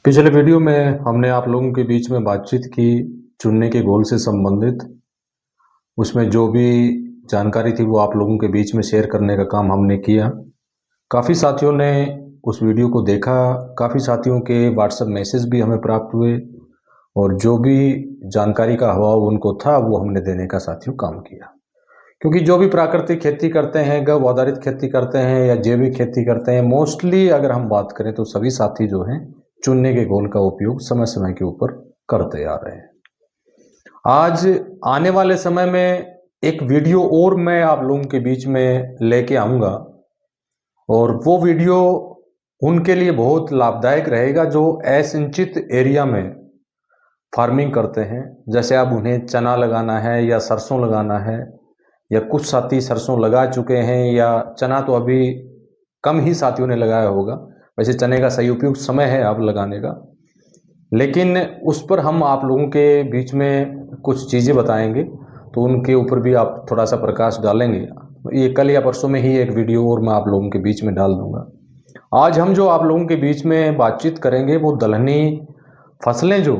पिछले वीडियो में हमने आप लोगों के बीच में बातचीत की चुनने के गोल से संबंधित। उसमें जो भी जानकारी थी वो आप लोगों के बीच में शेयर करने का काम हमने किया। काफ़ी साथियों ने उस वीडियो को देखा, काफ़ी साथियों के व्हाट्सएप मैसेज भी हमें प्राप्त हुए और जो भी जानकारी का अभाव उनको था वो हमने देने का साथियों काम किया। क्योंकि जो भी प्राकृतिक खेती करते हैं, गौ आधारित खेती करते हैं या जैविक खेती करते हैं, मोस्टली अगर हम बात करें तो सभी साथी जो हैं चुनने के घोल का उपयोग समय समय के ऊपर करते आ रहे हैं। आज आने वाले समय में एक वीडियो और मैं आप लोगों के बीच में लेके आऊंगा और वो वीडियो उनके लिए बहुत लाभदायक रहेगा जो असिंचित एरिया में फार्मिंग करते हैं। जैसे अब उन्हें चना लगाना है या सरसों लगाना है, या कुछ साथी सरसों लगा चुके हैं, या चना तो अभी कम ही साथियों ने लगाया होगा। वैसे चने का सही उपयुक्त समय है अब लगाने का, लेकिन उस पर हम आप लोगों के बीच में कुछ चीज़ें बताएंगे तो उनके ऊपर भी आप थोड़ा सा प्रकाश डालेंगे। ये कल या परसों में ही एक वीडियो और मैं आप लोगों के बीच में डाल दूंगा। आज हम जो आप लोगों के बीच में बातचीत करेंगे वो दलहनी फसलें जो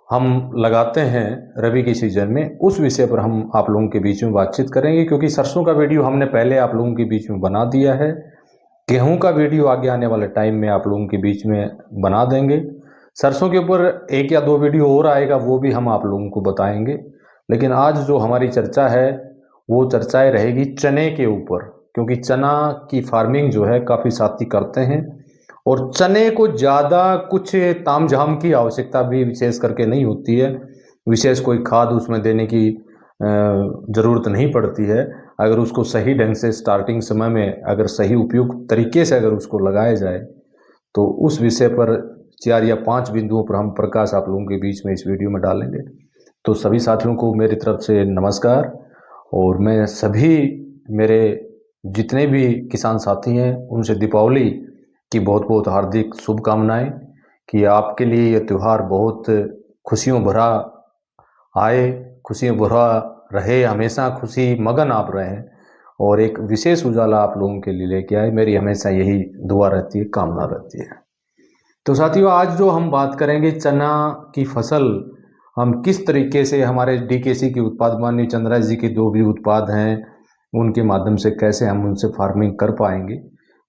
हम लगाते हैं रबी के सीजन में, उस विषय पर हम आप लोगों के बीच में बातचीत करेंगे। क्योंकि सरसों का वीडियो हमने पहले आप लोगों के बीच में बना दिया है, गेहूं का वीडियो आगे आने वाले टाइम में आप लोगों के बीच में बना देंगे। सरसों के ऊपर एक या दो वीडियो और आएगा, वो भी हम आप लोगों को बताएंगे। लेकिन आज जो हमारी चर्चा है वो चर्चाएं रहेगी चने के ऊपर, क्योंकि चना की फार्मिंग जो है काफ़ी साथी करते हैं और चने को ज़्यादा कुछ तामझाम की आवश्यकता भी विशेष करके नहीं होती है। विशेष कोई खाद उसमें देने की ज़रूरत नहीं पड़ती है। अगर उसको सही ढंग से स्टार्टिंग समय में अगर सही उपयुक्त तरीके से अगर उसको लगाया जाए तो उस विषय पर 4 या 5 बिंदुओं पर हम प्रकाश आप लोगों के बीच में इस वीडियो में डालेंगे। तो सभी साथियों को मेरी तरफ से नमस्कार, और मैं सभी मेरे जितने भी किसान साथी हैं उनसे दीपावली की बहुत बहुत हार्दिक शुभकामनाएं कि आपके लिए ये त्यौहार बहुत खुशियों भरा आए, खुशियों भरा रहे, हमेशा खुशी मगन आप रहें और एक विशेष उजाला आप लोगों के लिए लेके आए। मेरी हमेशा यही दुआ रहती है, कामना रहती है। तो साथियों, आज जो हम बात करेंगे चना की फसल, हम किस तरीके से हमारे डीकेसी के उत्पाद माननीय चंद्राज जी के जो भी उत्पाद हैं उनके माध्यम से कैसे हम उनसे फार्मिंग कर पाएंगे,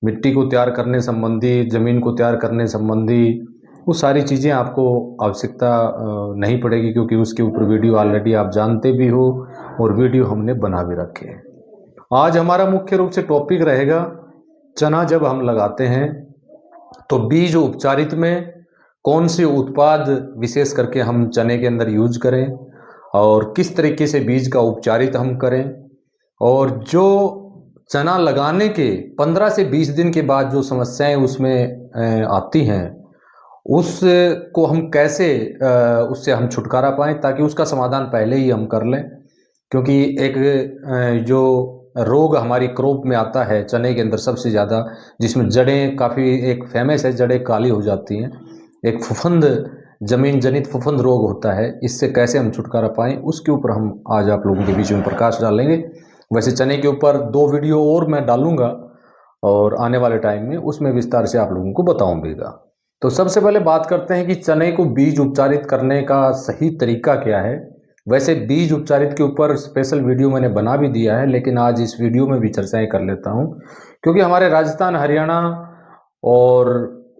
मिट्टी को तैयार करने संबंधी, ज़मीन को तैयार करने संबंधी वो सारी चीज़ें आपको आवश्यकता नहीं पड़ेगी, क्योंकि उसके ऊपर वीडियो ऑलरेडी आप जानते भी हो और वीडियो हमने बना भी रखे हैं। आज हमारा मुख्य रूप से टॉपिक रहेगा चना जब हम लगाते हैं तो बीज उपचारित में कौन से उत्पाद विशेष करके हम चने के अंदर यूज करें और किस तरीके से बीज का उपचारित हम करें, और जो चना लगाने के 15 से 20 दिन के बाद जो समस्याएं उसमें आती हैं उसको हम कैसे उससे हम छुटकारा पाएं ताकि उसका समाधान पहले ही हम कर लें। क्योंकि एक जो रोग हमारी क्रॉप में आता है चने के अंदर सबसे ज़्यादा, जिसमें जड़ें काफ़ी एक फेमस है, जड़ें काली हो जाती हैं, एक फफूंद, जमीन जनित फफूंद रोग होता है। इससे कैसे हम छुटकारा पाएं उसके ऊपर हम आज आप लोगों के बीच में प्रकाश डालेंगे। वैसे चने के ऊपर 2 वीडियो और मैं डालूंगा और आने वाले टाइम में उसमें विस्तार से आप लोगों को बताऊंगा। तो सबसे पहले बात करते हैं कि चने को बीज उपचारित करने का सही तरीका क्या है। वैसे बीज उपचारित के ऊपर स्पेशल वीडियो मैंने बना भी दिया है, लेकिन आज इस वीडियो में भी चर्चाएं कर लेता हूं, क्योंकि हमारे राजस्थान, हरियाणा और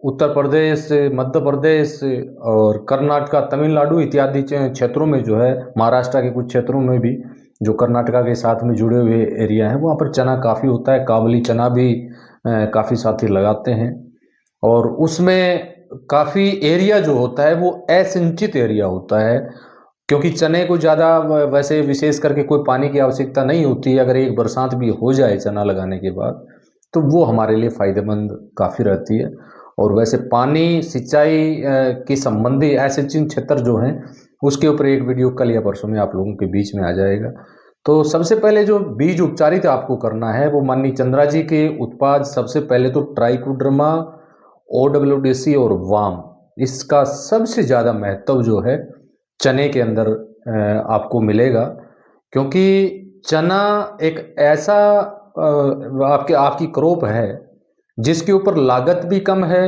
उत्तर प्रदेश, मध्य प्रदेश और कर्नाटका, तमिलनाडु इत्यादि क्षेत्रों में जो है, महाराष्ट्र के कुछ क्षेत्रों में भी जो कर्नाटका के साथ में जुड़े हुए एरिया हैं वहाँ पर चना काफ़ी होता है। काबुली चना भी काफ़ी साथी लगाते हैं और उसमें काफ़ी एरिया जो होता है वो असिंचित एरिया होता है, क्योंकि चने को ज़्यादा वैसे विशेष करके कोई पानी की आवश्यकता नहीं होती है। अगर एक बरसात भी हो जाए चना लगाने के बाद तो वो हमारे लिए फ़ायदेमंद काफ़ी रहती है। और वैसे पानी सिंचाई के संबंधी ऐसे चिन्ह क्षेत्र जो हैं उसके ऊपर एक वीडियो कल या परसों में आप लोगों के बीच में आ जाएगा। तो सबसे पहले जो बीज उपचारित आपको करना है वो माननीय चंद्रा जी के उत्पाद, सबसे पहले तो ट्राइकोडर्मा, OWDC और वाम, इसका सबसे ज़्यादा महत्व जो है चने के अंदर आपको मिलेगा। क्योंकि चना एक ऐसा आपकी क्रॉप है जिसके ऊपर लागत भी कम है,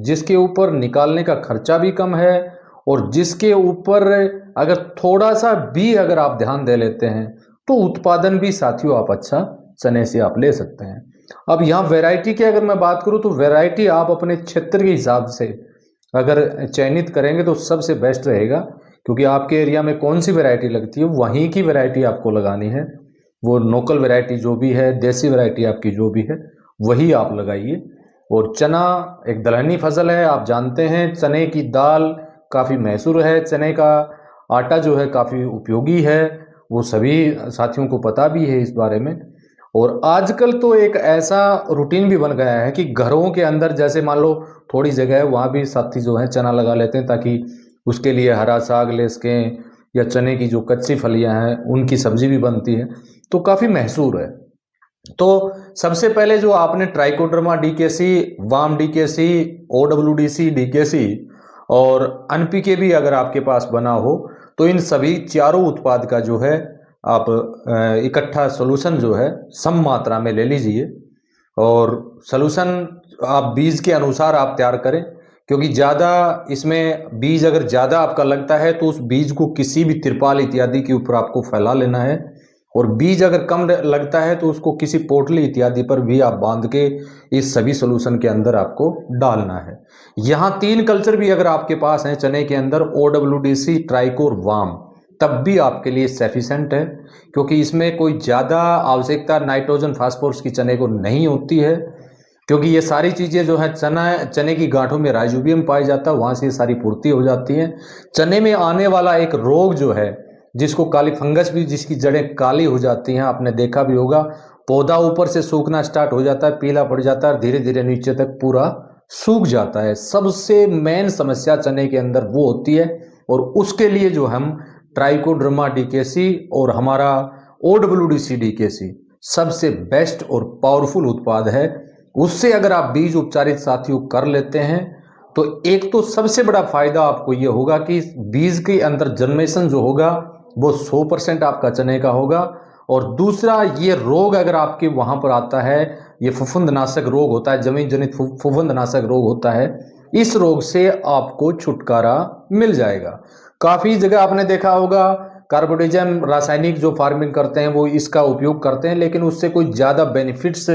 जिसके ऊपर निकालने का खर्चा भी कम है और जिसके ऊपर अगर थोड़ा सा भी अगर आप ध्यान दे लेते हैं तो उत्पादन भी साथियों आप अच्छा चने से आप ले सकते हैं। अब यहाँ वैरायटी की अगर मैं बात करूँ तो वैरायटी आप अपने क्षेत्र के हिसाब से अगर चयनित करेंगे तो सबसे बेस्ट रहेगा, क्योंकि आपके एरिया में कौन सी वैरायटी लगती है वहीं की वैरायटी आपको लगानी है। वो लोकल वैरायटी जो भी है, देसी वैरायटी आपकी जो भी है वही आप लगाइए। और चना एक दलहनी फसल है, आप जानते हैं चने की दाल काफ़ी मैसूर है, चने का आटा जो है काफ़ी उपयोगी है, वो सभी साथियों को पता भी है इस बारे में। और आजकल तो एक ऐसा रूटीन भी बन गया है कि घरों के अंदर जैसे मान लो थोड़ी जगह है वहाँ भी साथी जो है चना लगा लेते हैं, ताकि उसके लिए हरा साग ले सकें या चने की जो कच्ची फलियां हैं उनकी सब्जी भी बनती है, तो काफ़ी मैसूर है। तो सबसे पहले जो आपने ट्राइकोडर्मा डीकेसी, वाम डीकेसी, ओडब्ल्यूडीसी डीकेसी और एनपीके भी अगर आपके पास बना हो तो इन सभी चारों उत्पाद का जो है आप इकट्ठा सोल्यूशन जो है सम मात्रा में ले लीजिए। और सोल्यूशन आप बीज के अनुसार आप तैयार करें, क्योंकि ज़्यादा इसमें बीज अगर ज़्यादा आपका लगता है तो उस बीज को किसी भी तिरपाल इत्यादि के ऊपर आपको फैला लेना है। और बीज अगर कम लगता है तो उसको किसी पोटली इत्यादि पर भी आप बांध के इस सभी सोल्यूशन के अंदर आपको डालना है। यहाँ 3 कल्चर भी अगर आपके पास हैं चने के अंदर, OWDC, ट्राइकोर, वाम, तब भी आपके लिए सफिशेंट है, क्योंकि इसमें कोई ज़्यादा आवश्यकता नाइट्रोजन फास्फोरस की चने को नहीं होती है, क्योंकि ये सारी चीज़ें जो है चने की गांठों में राइजोबियम पाया जाता है, वहाँ से ये सारी पूर्ति हो जाती है। चने में आने वाला एक रोग जो है जिसको काली फंगस भी, जिसकी जड़ें काली हो जाती हैं, आपने देखा भी होगा, पौधा ऊपर से सूखना स्टार्ट हो जाता है, पीला पड़ जाता है, धीरे धीरे नीचे तक पूरा सूख जाता है। सबसे मेन समस्या चने के अंदर वो होती है, और उसके लिए जो हम ट्राइकोडर्मा डीकेसी और हमारा OWDC डीकेसी सबसे बेस्ट और पावरफुल उत्पाद है। उससे अगर आप बीज उपचारित साथियों कर लेते हैं तो एक तो सबसे बड़ा फायदा आपको ये होगा कि बीज के अंदर जर्मिनेशन जो होगा वो 100% आपका चने का होगा। और दूसरा, ये रोग अगर आपके वहां पर आता है, ये फफूंदनाशक रोग होता है, जमीन जनित फफूंदनाशक रोग होता है, इस रोग से आपको छुटकारा मिल जाएगा। काफी जगह आपने देखा होगा कार्बोडिजम रासायनिक जो फार्मिंग करते हैं वो इसका उपयोग करते हैं, लेकिन उससे कोई ज्यादा बेनिफिट्स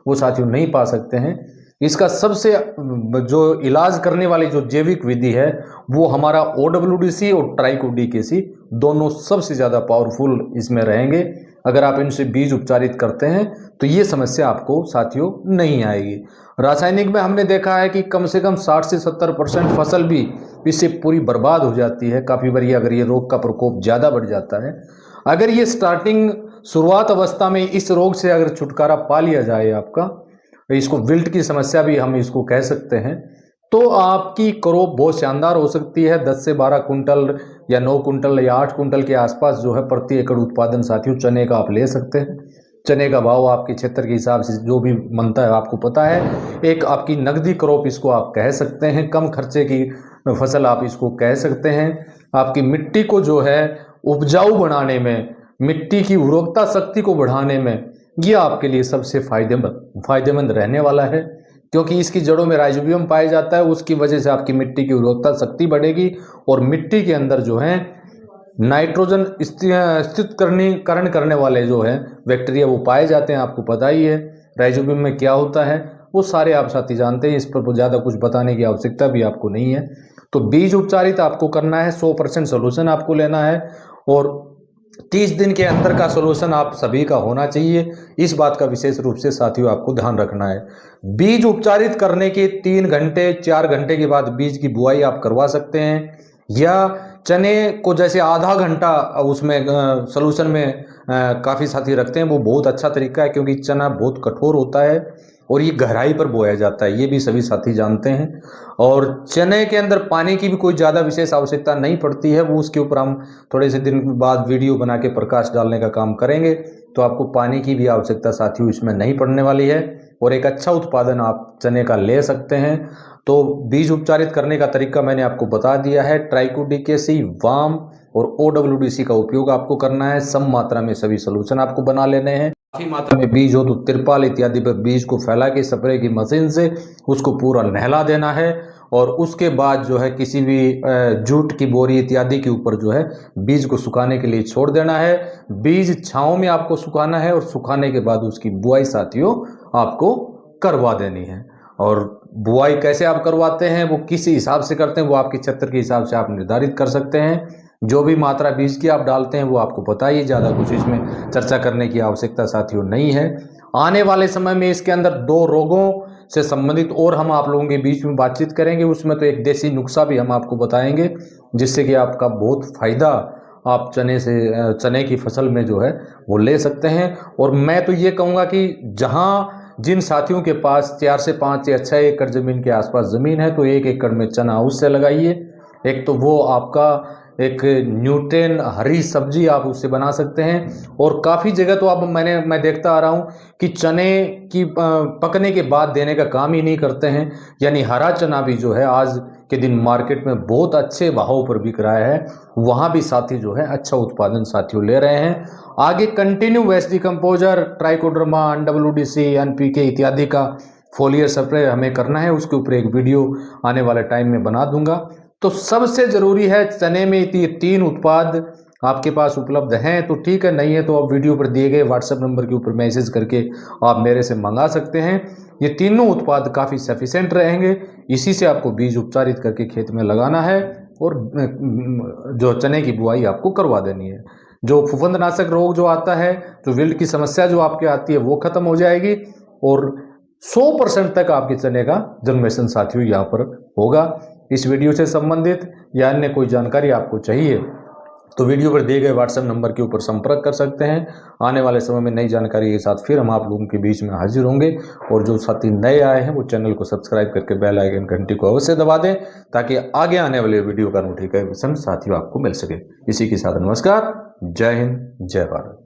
वो साथियों नहीं पा सकते हैं। इसका सबसे जो इलाज करने वाली जो जैविक विधि है वो हमारा OWDC और ट्राइको डीकेसी दोनों सबसे ज़्यादा पावरफुल इसमें रहेंगे। अगर आप इनसे बीज उपचारित करते हैं तो ये समस्या आपको साथियों नहीं आएगी। रासायनिक में हमने देखा है कि कम से कम 60 से 70% फसल भी इससे पूरी बर्बाद हो जाती है काफ़ी बार, अगर ये रोग का प्रकोप ज़्यादा बढ़ जाता है। अगर ये स्टार्टिंग शुरुआत अवस्था में इस रोग से अगर छुटकारा पा लिया जाए आपका, इसको विल्ट की समस्या भी हम इसको कह सकते हैं, तो आपकी क्रॉप बहुत शानदार हो सकती है। 10 से 12 कुंटल या 9 कुंटल या 8 कुंटल के आसपास जो है प्रति एकड़ उत्पादन साथियों चने का आप ले सकते हैं। चने का भाव आपके क्षेत्र के हिसाब से जो भी बनता है आपको पता है, एक आपकी नकदी क्रॉप इसको आप कह सकते हैं, कम खर्चे की फसल आप इसको कह सकते हैं। आपकी मिट्टी को जो है उपजाऊ बनाने में, मिट्टी की उर्वरकता शक्ति को बढ़ाने में ये आपके लिए सबसे फायदेमंद रहने वाला है, क्योंकि इसकी जड़ों में राइजोबियम पाया जाता है। उसकी वजह से आपकी मिट्टी की उर्वरकता शक्ति बढ़ेगी और मिट्टी के अंदर जो है नाइट्रोजन स्थिरीकरण करने वाले जो है बैक्टीरिया वो पाए जाते हैं। आपको पता ही है राइजोबियम में क्या होता है, वो सारे आप साथी जानते हैं, इस पर ज़्यादा कुछ बताने की आवश्यकता भी आपको नहीं है। तो बीज उपचारित आपको करना है, 100% सोल्यूशन आपको लेना है और 30 दिन के अंदर का सोल्यूशन आप सभी का होना चाहिए। इस बात का विशेष रूप से साथियों आपको ध्यान रखना है। बीज उपचारित करने के 3 घंटे 4 घंटे के बाद बीज की बुआई आप करवा सकते हैं, या चने को जैसे आधा घंटा उसमें सोल्यूशन में काफ़ी साथी रखते हैं, वो बहुत अच्छा तरीका है, क्योंकि चना बहुत कठोर होता है और ये गहराई पर बोया जाता है, ये भी सभी साथी जानते हैं। और चने के अंदर पानी की भी कोई ज़्यादा विशेष आवश्यकता नहीं पड़ती है, वो उसके ऊपर हम थोड़े से दिन बाद वीडियो बना के प्रकाश डालने का काम करेंगे, तो आपको पानी की भी आवश्यकता साथियों इसमें नहीं पड़ने वाली है और एक अच्छा उत्पादन आप चने का ले सकते हैं। तो बीज उपचारित करने का तरीका मैंने आपको बता दिया है। ट्राइको डीकेसी, वाम और OWDC का उपयोग आपको करना है। सम मात्रा में सभी सोल्यूशन आपको बना लेने हैं। काफी मात्रा में बीज हो तो तिरपाल इत्यादि पर बीज को फैला के स्प्रे की मशीन से उसको पूरा नहला देना है और उसके बाद जो है किसी भी जूट की बोरी इत्यादि के ऊपर जो है बीज को सुखाने के लिए छोड़ देना है। बीज छांव में आपको सुखाना है और सुखाने के बाद उसकी बुआई साथियों आपको करवा देनी है। और बुआई कैसे आप करवाते हैं, वो किस हिसाब से करते हैं, वो आपके क्षेत्र के हिसाब से आप निर्धारित कर सकते हैं। जो भी मात्रा बीज की आप डालते हैं वो आपको पता ही, ज़्यादा कुछ इसमें चर्चा करने की आवश्यकता साथियों नहीं है। आने वाले समय में इसके अंदर 2 रोगों से संबंधित और हम आप लोगों के बीच में बातचीत करेंगे। उसमें तो एक देसी नुस्खा भी हम आपको बताएंगे जिससे कि आपका बहुत फायदा आप चने की फसल में जो है वो ले सकते हैं। और मैं तो ये कहूँगा कि जिन साथियों के पास 4 से 5 या 6 एकड़ ज़मीन के आसपास ज़मीन है तो 1 एकड़ में चना अवश्य लगाइए। एक तो वो आपका एक न्यूट्रिएंट हरी सब्जी आप उससे बना सकते हैं। और काफ़ी जगह तो अब मैं देखता आ रहा हूँ कि चने की पकने के बाद देने का काम ही नहीं करते हैं, यानी हरा चना भी जो है आज के दिन मार्केट में बहुत अच्छे भाव पर बिक रहा है। वहाँ भी साथी जो है अच्छा उत्पादन साथियों ले रहे हैं। आगे continue waste decomposer, trichoderma, NWDC, NPK इत्यादि का फोलियर स्प्रे हमें करना है। उसके ऊपर एक वीडियो आने वाले टाइम में बना दूंगा। तो सबसे ज़रूरी है चने में 3 उत्पाद आपके पास उपलब्ध हैं तो ठीक है, नहीं है तो आप वीडियो पर दिए गए व्हाट्सएप नंबर के ऊपर मैसेज करके आप मेरे से मंगा सकते हैं। ये तीनों उत्पाद काफ़ी सफिशेंट रहेंगे। इसी से आपको बीज उपचारित करके खेत में लगाना है और जो चने की बुआई आपको करवा देनी है। जो फफूंदनाशक रोग जो आता है, जो विल्ट की समस्या जो आपके आती है वो खत्म हो जाएगी और 100% तक आपके चने का जर्मिनेशन साथियों यहाँ पर होगा। इस वीडियो से संबंधित या अन्य कोई जानकारी आपको चाहिए तो वीडियो पर दिए गए व्हाट्सएप नंबर के ऊपर संपर्क कर सकते हैं। आने वाले समय में नई जानकारी के साथ फिर हम आप लोगों के बीच में हाजिर होंगे। और जो साथी नए आए हैं वो चैनल को सब्सक्राइब करके बेल आइकन घंटी को अवश्य दबा दें ताकि आगे आने वाले वीडियो का नोटिफिकेशन साथियों आपको मिल सके। इसी के साथ नमस्कार, जय हिंद, जय भारत।